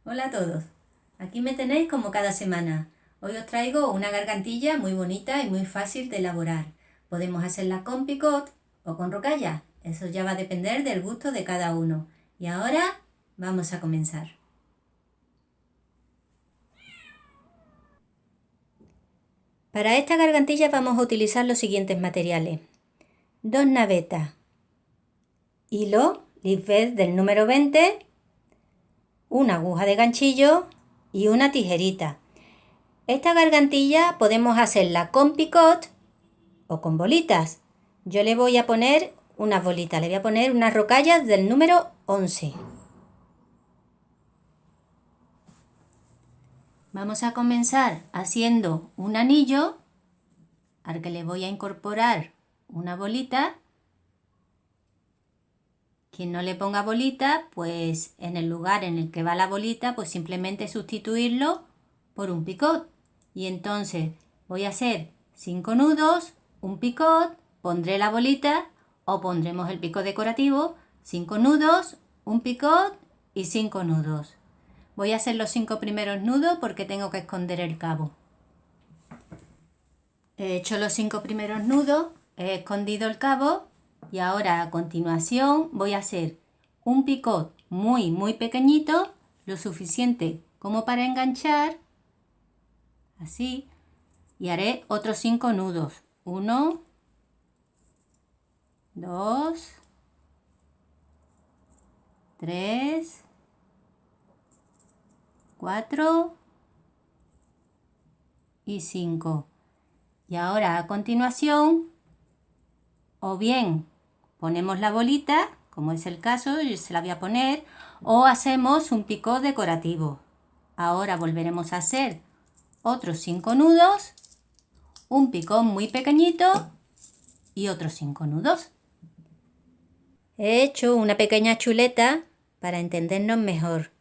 Hola a todos, aquí me tenéis como cada semana. Hoy os traigo una gargantilla muy bonita y muy fácil de elaborar. Podemos hacerla con picot o con rocalla, eso ya va a depender del gusto de cada uno. Y ahora vamos a comenzar. Para esta gargantilla vamos a utilizar los siguientes materiales. 2 navetas, hilo, lisbeth del número 20, una aguja de ganchillo y una tijerita. Esta gargantilla podemos hacerla con picot o con bolitas. Yo le voy a poner unas bolitas, le voy a poner unas rocallas del número 11. Vamos a comenzar haciendo un anillo al que le voy a incorporar una bolita. Quien no le ponga bolita, pues en el lugar en el que va la bolita, pues simplemente sustituirlo por un picot. Y entonces voy a hacer 5 nudos, un picot, pondré la bolita o pondremos el picot decorativo, 5 nudos, un picot y 5 nudos. Voy a hacer los 5 primeros nudos porque tengo que esconder el cabo. He hecho los 5 primeros nudos, he escondido el cabo y ahora a continuación voy a hacer un picot muy pequeñito, lo suficiente como para enganchar, así, y haré otros 5 nudos. 1, 2, 3, 4 y 5. Y ahora a continuación, o bien ponemos la bolita, como es el caso, yo se la voy a poner, o hacemos un picot decorativo. Ahora volveremos a hacer otros 5 nudos, un picot muy pequeñito y otros 5 nudos. He hecho una pequeña chuleta para entendernos mejor.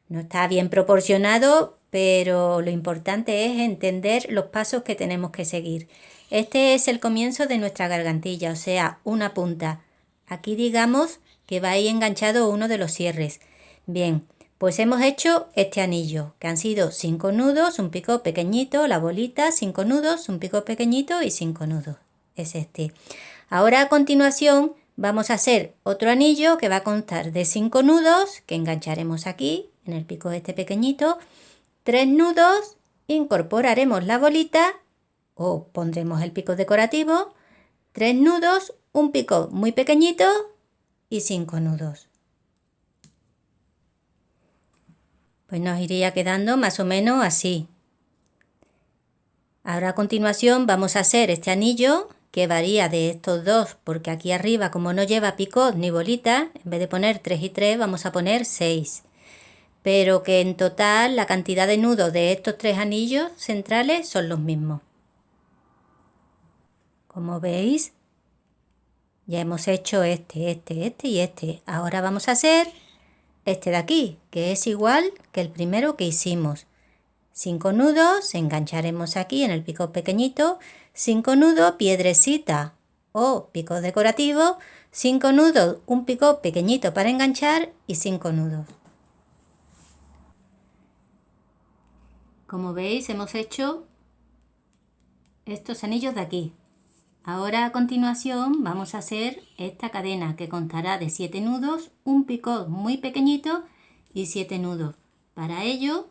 No está bien proporcionado, pero lo importante es entender los pasos que tenemos que seguir. Este es el comienzo de nuestra gargantilla, o sea, una punta. Aquí digamos que va ahí enganchado uno de los cierres. Bien, pues hemos hecho este anillo, que han sido 5 nudos, un pico pequeñito, la bolita, 5 nudos, un pico pequeñito y 5 nudos. Es este. Ahora a continuación vamos a hacer otro anillo que va a constar de 5 nudos que engancharemos aquí en el pico este pequeñito, 3 nudos, incorporaremos la bolita o pondremos el pico decorativo, 3 nudos, un pico muy pequeñito y 5 nudos. Pues nos iría quedando más o menos así. Ahora a continuación vamos a hacer este anillo que varía de estos dos, porque aquí arriba como no lleva picot ni bolita, en vez de poner 3 y 3 vamos a poner 6. Pero que en total la cantidad de nudos de estos 3 anillos centrales son los mismos. Como veis, ya hemos hecho este y este. Ahora vamos a hacer este de aquí, que es igual que el primero que hicimos. 5 nudos, engancharemos aquí en el pico pequeñito, 5 nudos, piedrecita o pico decorativo, 5 nudos, un pico pequeñito para enganchar y 5 nudos. Como veis, hemos hecho estos anillos de aquí. Ahora a continuación vamos a hacer esta cadena que constará de 7 nudos, un picot muy pequeñito y 7 nudos. Para ello,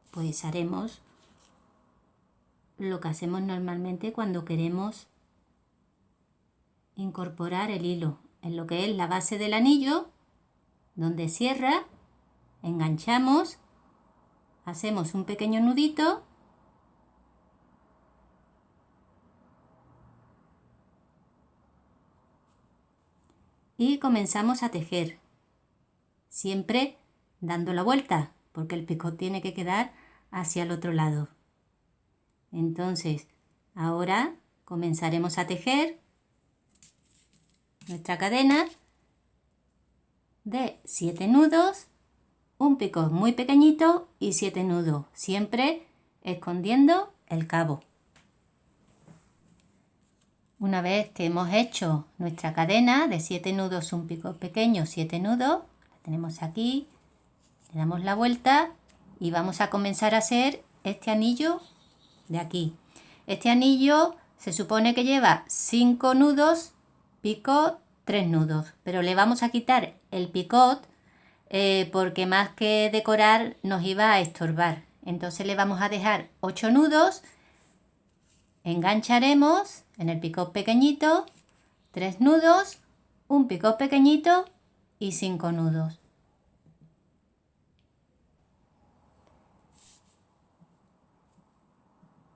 pues haremos lo que hacemos normalmente cuando queremos incorporar el hilo en lo que es la base del anillo, donde cierra, enganchamos, hacemos un pequeño nudito y comenzamos a tejer, siempre dando la vuelta, porque el picot tiene que quedar hacia el otro lado. Entonces, ahora comenzaremos a tejer nuestra cadena de 7 nudos, un picot muy pequeñito y 7 nudos, siempre escondiendo el cabo. Una vez que hemos hecho nuestra cadena de 7 nudos, un picot pequeño, 7 nudos, la tenemos aquí, Le damos la vuelta y vamos a comenzar a hacer este anillo de aquí. Este anillo se supone que lleva 5 nudos, picot, 3 nudos, pero le vamos a quitar el picot porque más que decorar nos iba a estorbar. Entonces le vamos a dejar 8 nudos, engancharemos en el picot pequeñito, 3 nudos, un picot pequeñito y 5 nudos.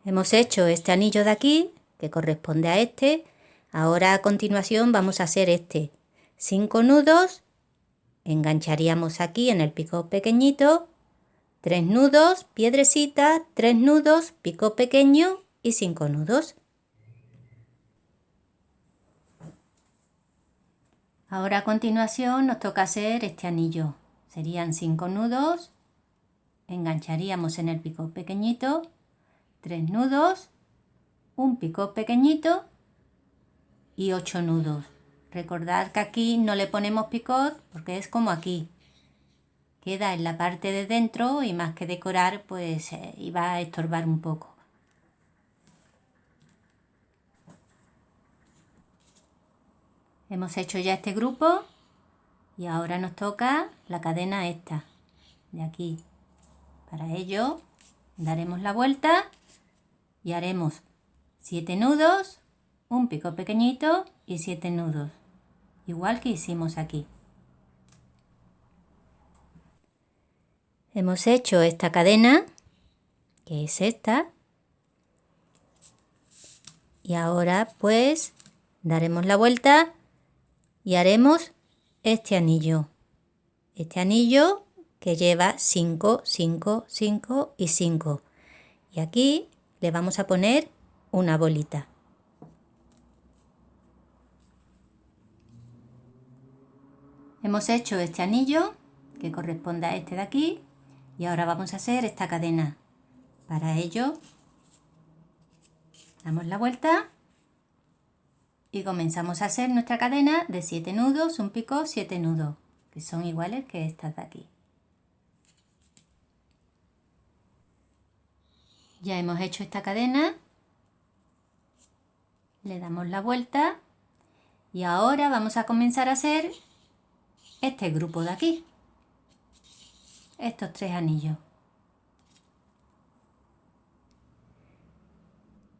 Hemos hecho este anillo de aquí, que corresponde a este. Ahora a continuación vamos a hacer este. 5 nudos, engancharíamos aquí en el picot pequeñito, 3 nudos, piedrecita, 3 nudos, picot pequeño y 5 nudos. Ahora a continuación nos toca hacer este anillo. Serían 5 nudos, engancharíamos en el picot pequeñito, 3 nudos, un picot pequeñito y 8 nudos. Recordad que aquí no le ponemos picot porque es como aquí. Queda en la parte de dentro y más que decorar pues iba a estorbar un poco. Hemos hecho ya este grupo y ahora nos toca la cadena esta de aquí. Para ello daremos la vuelta y haremos 7 nudos, un picot pequeñito y 7 nudos, igual que hicimos aquí. Hemos hecho esta cadena, que es esta, y ahora pues daremos la vuelta y haremos este anillo que lleva 5, 5, 5 y 5, y aquí le vamos a poner una bolita. Hemos hecho este anillo que corresponde a este de aquí y ahora vamos a hacer esta cadena. Para ello damos la vuelta y comenzamos a hacer nuestra cadena de 7 nudos, un picot, 7 nudos, que son iguales que estas de aquí. Ya hemos hecho esta cadena, le damos la vuelta y ahora vamos a comenzar a hacer este grupo de aquí, estos 3 anillos.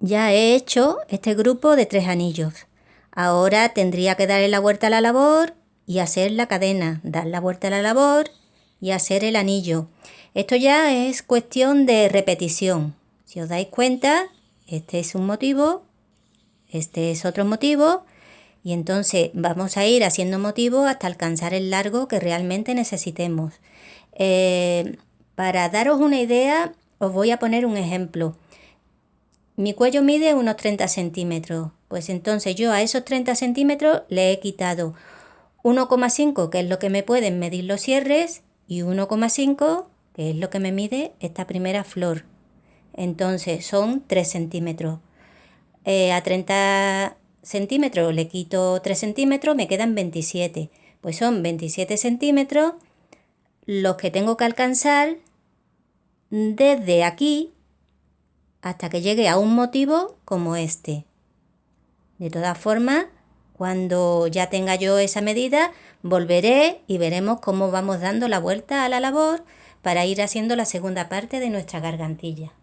Ya he hecho este grupo de 3 anillos. Ahora tendría que darle la vuelta a la labor y hacer la cadena, dar la vuelta a la labor y hacer el anillo. Esto ya es cuestión de repetición. Si os dais cuenta, este es un motivo, este es otro motivo, y entonces vamos a ir haciendo motivos hasta alcanzar el largo que realmente necesitemos. Para daros una idea, os voy a poner un ejemplo. Mi cuello mide unos 30 centímetros, pues entonces yo a esos 30 centímetros le he quitado 1,5, que es lo que me pueden medir los cierres, y 1,5, que es lo que me mide esta primera flor. Entonces son 3 centímetros. A 30 centímetros le quito 3 centímetros, me quedan 27. Pues son 27 centímetros los que tengo que alcanzar desde aquí hasta que llegue a un motivo como este. De todas formas, cuando ya tenga yo esa medida, volveré y veremos cómo vamos dando la vuelta a la labor para ir haciendo la segunda parte de nuestra gargantilla.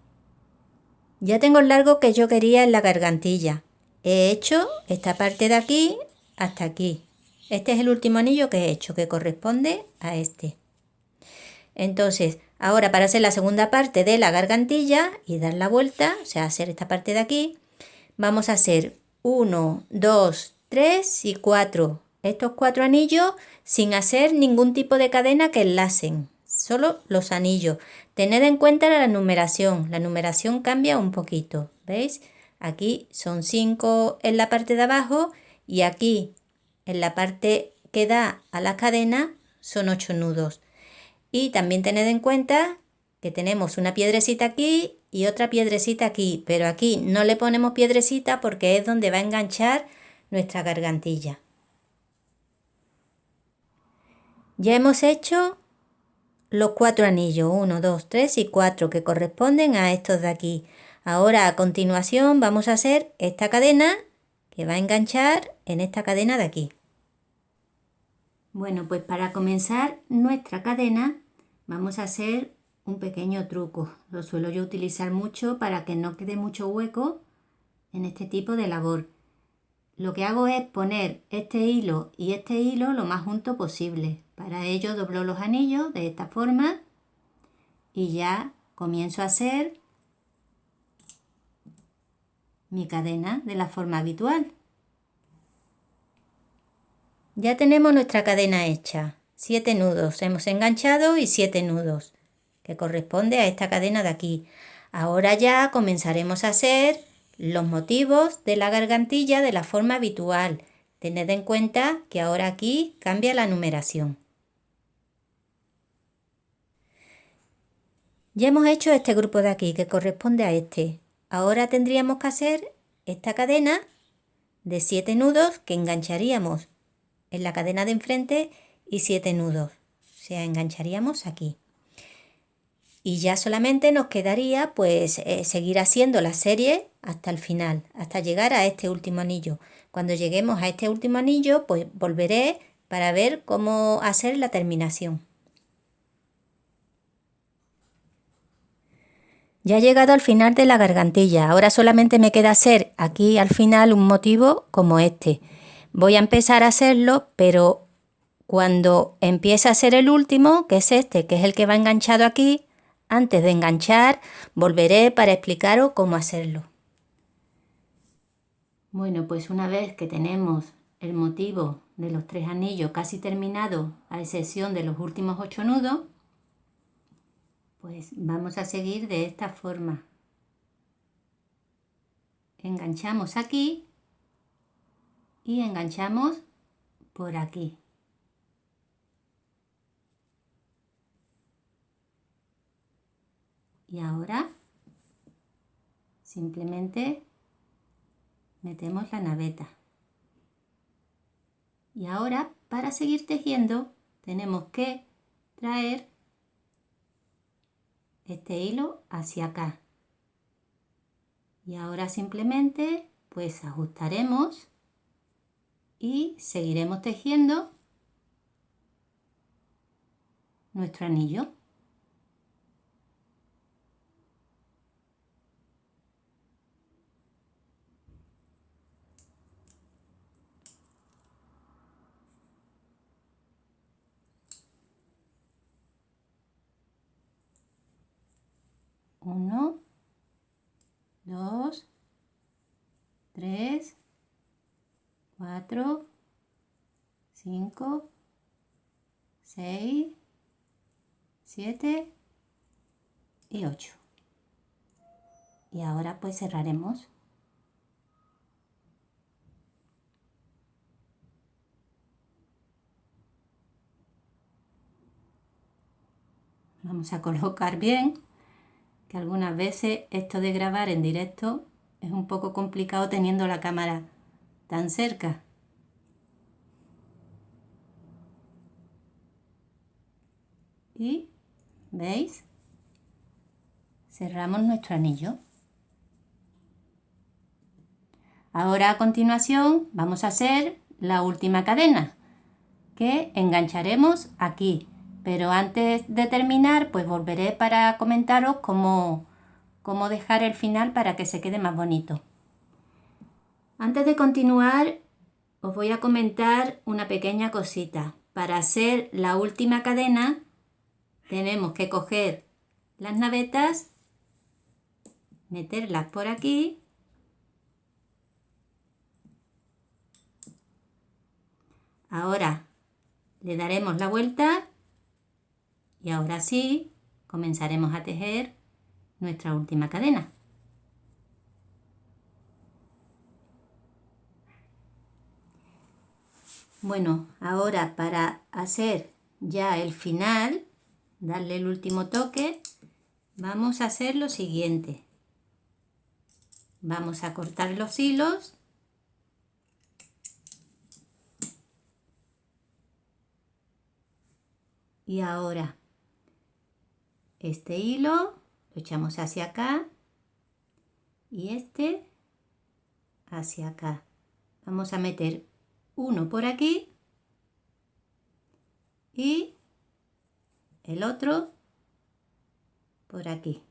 Ya tengo el largo que yo quería en la gargantilla. He hecho esta parte de aquí hasta aquí. Este es el último anillo que he hecho, que corresponde a este. Entonces, ahora para hacer la segunda parte de la gargantilla y dar la vuelta, o sea, hacer esta parte de aquí, vamos a hacer 1, 2, 3 y 4. Estos 4 anillos sin hacer ningún tipo de cadena que enlacen, solo los anillos. Tened en cuenta la numeración cambia un poquito, ¿veis? Aquí son 5 en la parte de abajo y aquí en la parte que da a la cadena son 8 nudos. Y también tened en cuenta que tenemos una piedrecita aquí y otra piedrecita aquí, pero aquí no le ponemos piedrecita porque es donde va a enganchar nuestra gargantilla. Ya hemos hecho los 4 anillos, 1, 2, 3 y 4 que corresponden a estos de aquí. Ahora a continuación vamos a hacer esta cadena que va a enganchar en esta cadena de aquí. Bueno, pues para comenzar nuestra cadena vamos a hacer un pequeño truco. Lo suelo yo utilizar mucho para que no quede mucho hueco en este tipo de labor. Lo que hago es poner este hilo y este hilo lo más junto posible. Para ello doblo los anillos de esta forma y ya comienzo a hacer mi cadena de la forma habitual. Ya tenemos nuestra cadena hecha. 7 nudos hemos enganchado y 7 nudos, que corresponde a esta cadena de aquí. Ahora ya comenzaremos a hacer los motivos de la gargantilla de la forma habitual. Tened en cuenta que ahora aquí cambia la numeración. Ya hemos hecho este grupo de aquí que corresponde a este. Ahora tendríamos que hacer esta cadena de 7 nudos que engancharíamos en la cadena de enfrente y 7 nudos. O sea, engancharíamos aquí. Y ya solamente nos quedaría pues seguir haciendo la serie hasta el final, hasta llegar a este último anillo. Cuando lleguemos a este último anillo, pues volveré para ver cómo hacer la terminación. Ya he llegado al final de la gargantilla. Ahora solamente me queda hacer aquí al final un motivo como este. Voy a empezar a hacerlo, pero cuando empiece a hacer el último, que es este, que es el que va enganchado aquí, antes de enganchar, volveré para explicaros cómo hacerlo. Bueno, pues una vez que tenemos el motivo de los 3 anillos casi terminado, a excepción de los últimos 8 nudos, pues vamos a seguir de esta forma. Enganchamos aquí y enganchamos por aquí. Y ahora simplemente metemos la naveta. Y ahora para seguir tejiendo tenemos que traer este hilo hacia acá. Y ahora simplemente pues ajustaremos y seguiremos tejiendo nuestro anillo. Uno, 2, 3, 4, 5, 6, 7 y 8. Y ahora pues cerraremos. Vamos a colocar bien, que algunas veces esto de grabar en directo es un poco complicado teniendo la cámara tan cerca. Y, ¿veis? Cerramos nuestro anillo. Ahora a continuación vamos a hacer la última cadena que engancharemos aquí. Pero antes de terminar, pues volveré para comentaros cómo dejar el final para que se quede más bonito. Antes de continuar, os voy a comentar una pequeña cosita. Para hacer la última cadena, tenemos que coger las navetas, meterlas por aquí ahora le daremos la vuelta y ahora sí comenzaremos a tejer nuestra última cadena. Bueno, ahora para hacer ya el final, darle el último toque, vamos a hacer lo siguiente. Vamos a cortar los hilos y ahora este hilo lo echamos hacia acá y este hacia acá. Vamos a meter uno por aquí y el otro por aquí.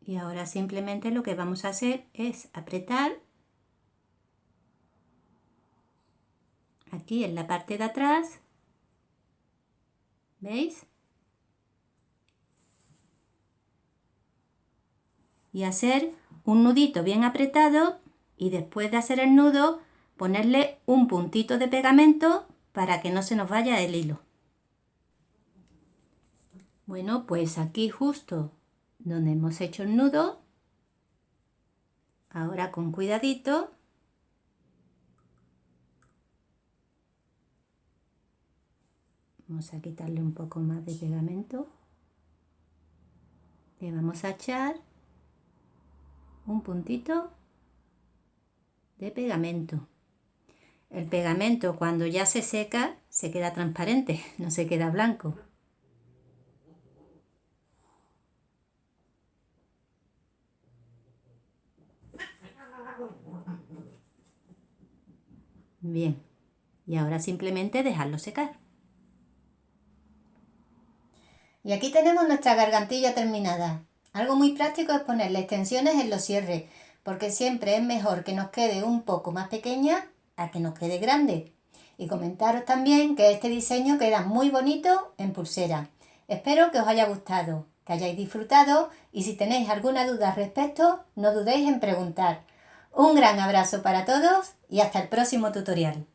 Y ahora simplemente lo que vamos a hacer es apretar aquí en la parte de atrás, ¿veis? Y hacer un nudito bien apretado y después de hacer el nudo ponerle un puntito de pegamento para que no se nos vaya el hilo. Bueno, pues aquí justo donde hemos hecho el nudo, ahora con cuidadito vamos a quitarle un poco más de pegamento. Le vamos a echar un puntito de pegamento. El pegamento cuando ya se seca se queda transparente, no se queda blanco. Bien, y ahora simplemente dejarlo secar. Y aquí tenemos nuestra gargantilla terminada. Algo muy práctico es ponerle extensiones en los cierres, porque siempre es mejor que nos quede un poco más pequeña a que nos quede grande. Y comentaros también que este diseño queda muy bonito en pulsera. Espero que os haya gustado, que hayáis disfrutado y si tenéis alguna duda al respecto, no dudéis en preguntar. Un gran abrazo para todos y hasta el próximo tutorial.